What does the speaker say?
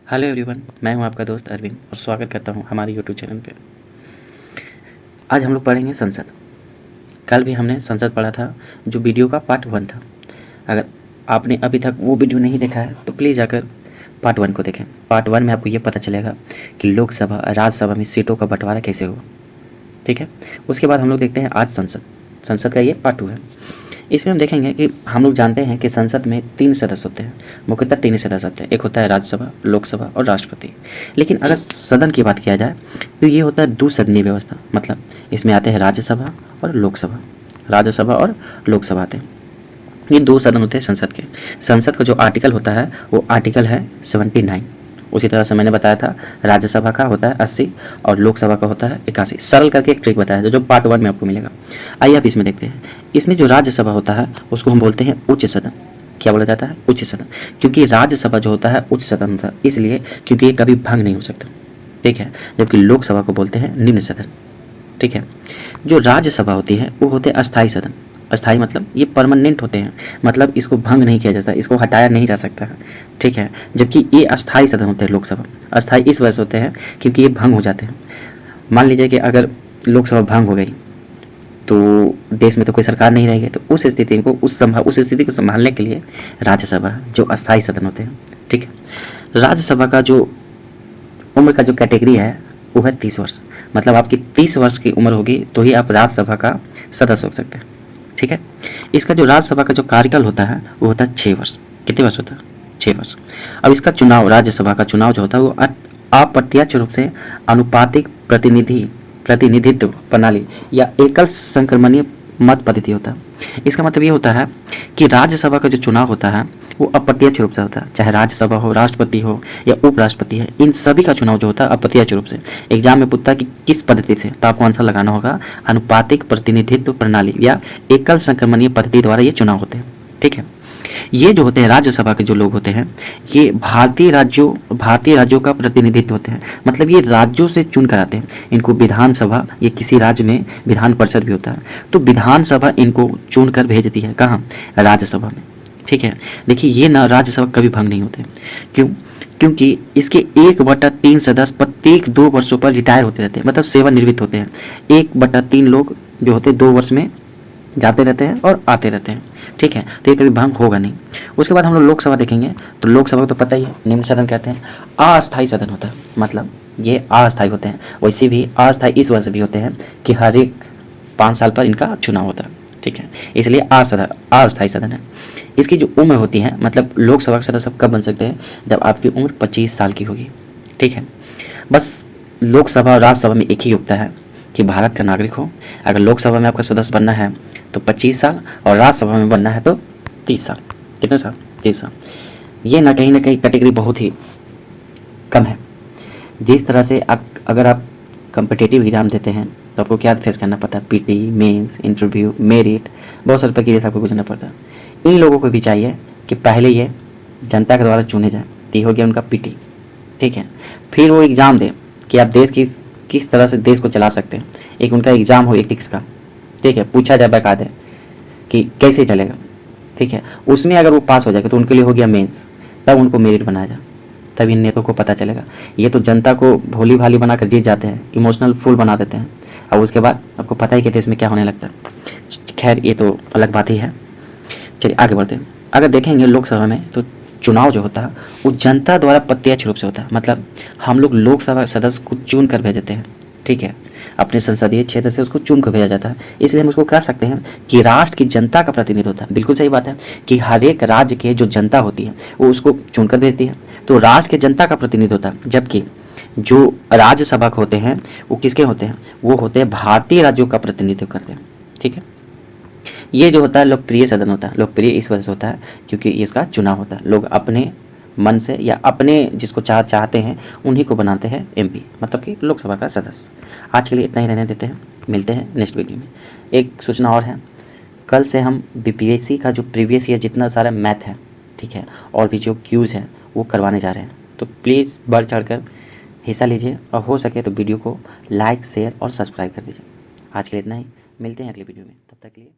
Hello everyone, मैं हूं आपका दोस्त अरविंद और स्वागत करता हूं हमारे यूट्यूब चैनल पे। आज हम लोग पढ़ेंगे संसद। कल भी हमने संसद पढ़ा था, जो वीडियो का पार्ट 1 था। अगर आपने अभी तक वो वीडियो नहीं देखा है तो प्लीज़ जाकर पार्ट 1 को देखें। पार्ट 1 में आपको ये पता चलेगा कि लोकसभा राज्यसभा में सीटों का बंटवारा कैसे हुआ। ठीक है, उसके बाद हम लोग देखते हैं आज संसद का ये पार्ट 2 है। इसमें हम देखेंगे कि हम लोग जानते हैं कि संसद में 3 सदस्य होते हैं, मुख्यतः 3 ही सदस्य होते हैं। एक होता है राज्यसभा, लोकसभा और राष्ट्रपति। लेकिन अगर सदन की बात किया जाए तो ये होता है द्विसदनीय व्यवस्था, मतलब इसमें आते हैं राज्यसभा और लोकसभा आते हैं। ये 2 सदन होते हैं संसद के। संसद का जो आर्टिकल होता है वो आर्टिकल है 79। उसी तरह से मैंने बताया था राज्यसभा का होता है 80 और लोकसभा का होता है 81। सरल करके एक ट्रिक बताया जो पार्ट 1 में आपको मिलेगा। आइए आप इसमें देखते हैं। इसमें जो राज्यसभा होता है उसको हम बोलते हैं उच्च सदन। क्या बोला जाता है? उच्च सदन। क्योंकि राज्यसभा जो होता है उच्च सदन होता है, इसलिए क्योंकि ये कभी भंग नहीं हो सकता। ठीक है, जबकि लोकसभा को बोलते हैं निम्न सदन। ठीक है, जो राज्यसभा होती है वो होते हैं अस्थायी सदन। अस्थायी मतलब ये परमानेंट होते हैं, मतलब इसको भंग नहीं किया जाता, इसको हटाया नहीं जा सकता है। ठीक है, जबकि ये अस्थायी सदन होते हैं लोकसभा। अस्थायी इस वजह से होते हैं क्योंकि ये भंग हो जाते हैं। मान लीजिए कि अगर लोकसभा भंग हो गई तो देश में तो कोई सरकार नहीं रहेगी, तो उस स्थिति को संभालने के लिए राज्यसभा जो अस्थायी सदन होते हैं। ठीक है, राज्यसभा का जो उम्र का जो कैटेगरी है वो है 30 वर्ष। मतलब आपकी 30 वर्ष की उम्र होगी तो ही आप राज्यसभा का सदस्य हो सकते हैं। ठीक है, इसका जो राज्यसभा का जो कार्यकाल होता है वो होता है 6 वर्ष। कितने वर्ष होता है? 6 वर्ष। अब इसका चुनाव, राज्यसभा का चुनाव जो होता है वो अप्रत्यक्ष रूप से अनुपातिक प्रतिनिधित्व प्रणाली या एकल संक्रमणीय मत पद्धति होता है। इसका मतलब ये होता है कि राज्यसभा का जो चुनाव होता है वो अप्रत्यक्ष रूप से होता है। चाहे राज्यसभा हो, राष्ट्रपति हो या उपराष्ट्रपति है, इन सभी का चुनाव जो होता है अप्रत्यक्ष रूप से। एग्जाम में पूछता है कि किस पद्धति से, तो आपको आंसर लगाना होगा अनुपातिक प्रतिनिधित्व प्रणाली या एकल संक्रमणीय पद्धति द्वारा ये चुनाव होते हैं। ठीक है, ये जो होते हैं राज्यसभा के जो लोग होते हैं ये भारतीय राज्यों का प्रतिनिधित्व होते हैं। मतलब ये राज्यों से चुन कर आते हैं। इनको विधानसभा, ये किसी राज्य में विधान परिषद भी होता है, तो विधानसभा इनको चुन कर भेजती है। कहाँ? राज्यसभा में। ठीक है, देखिए ये ना राज्यसभा कभी भंग नहीं होते। क्यों? क्योंकि इसके 1/3 सदस्य प्रत्येक 2 वर्षों पर रिटायर होते रहते हैं, मतलब सेवानिवृत्त होते हैं। 1/3 लोग जो होते हैं 2 वर्ष में जाते रहते हैं और आते रहते हैं। ठीक है, तो ये कभी भंग होगा नहीं। उसके बाद हम लोग लोकसभा देखेंगे, तो लोकसभा को तो पता ही है, निम्न सदन कहते हैं। अस्थायी सदन होता है, मतलब ये अस्थायी होते हैं। वैसे भी अस्थायी इस वजह से भी होते हैं कि हर एक 5 साल पर इनका चुनाव होता है। ठीक है, इसलिए अस्थायी सदन है। इसकी जो उम्र होती है, मतलब लोकसभा के सदस्य कब बन सकते हैं? जब आपकी उम्र 25 साल की होगी। ठीक है, बस लोकसभा और राज्यसभा में एक ही योग्यता है कि भारत का नागरिक हो। अगर लोकसभा में आपका सदस्य बनना है तो 25 साल और राज्यसभा में बनना है तो 30 साल। कितने साल? 30 साल। ये ना कहीं कैटेगरी बहुत ही कम है। जिस तरह से अगर आप कम्पिटिटिव एग्जाम देते हैं तो आपको क्या फेस करना पड़ता है? पीटी, मेंस, इंटरव्यू, मेरिट, बहुत सारे प्रक्रिया से आपको गुजरना पड़ता है। इन लोगों को भी चाहिए कि पहले ये जनता के द्वारा चुने जाए। तो ये हो गया उनका पीटी। ठीक है, फिर वो एग्ज़ाम दे कि आप देश की किस तरह से देश को चला सकते हैं। एक उनका एग्ज़ाम हो एथिक्स का। ठीक है, पूछा जाए बाकायदे कि कैसे चलेगा। ठीक है, उसमें अगर वो पास हो जाएगा तो उनके लिए हो गया मेंस। तब उनको मेरिट बनाया जाए, तब इन नेताओं को पता चलेगा। ये तो जनता को भोली भाली बनाकर जीत जाते हैं, इमोशनल फूल बना देते हैं, और उसके बाद आपको पता ही कि देश में क्या होने लगता है। खैर ये तो अलग बात ही है। चलिए आगे बढ़ते हैं। अगर देखेंगे लोकसभा में तो चुनाव जो होता है वो जनता द्वारा प्रत्यक्ष रूप से होता है। मतलब हम लोग लोकसभा सदस्य को चुन कर भेजते हैं। ठीक है, अपने संसदीय क्षेत्र से उसको चुन कर भेजा जाता है। इसलिए हम उसको कह सकते हैं कि राष्ट्र की जनता का प्रतिनिधि होता है। बिल्कुल सही बात है कि हर एक राज्य के जो जनता होती है वो उसको चुनकर भेजती है, तो राष्ट्र के जनता का प्रतिनिधि होता है। जबकि जो राज्यसभा के होते हैं वो किसके होते हैं? वो होते हैं भारतीय राज्यों का प्रतिनिधित्व करते हैं। ठीक है, ये जो होता है लोकप्रिय सदन होता है। लोकप्रिय इस वजह से होता है क्योंकि इसका चुनाव होता है। लोग अपने मन से या अपने जिसको चाहते हैं उन्हीं को बनाते हैं एमपी, मतलब कि लोकसभा का सदस्य। आज के लिए इतना ही रहने देते हैं, मिलते हैं नेक्स्ट वीडियो में। एक सूचना और है, कल से हम बीपीएससी का जो प्रीवियस ईयर जितना सारा मैथ है, ठीक है, और भी जो क्यूज़ हैं वो करवाने जा रहे हैं। तो प्लीज़ बढ़ चढ़कर हिस्सा लीजिए और हो सके तो वीडियो को लाइक, शेयर और सब्सक्राइब कर दीजिए। आज के लिए इतना ही, मिलते हैं अगले वीडियो में। तब तक के लिए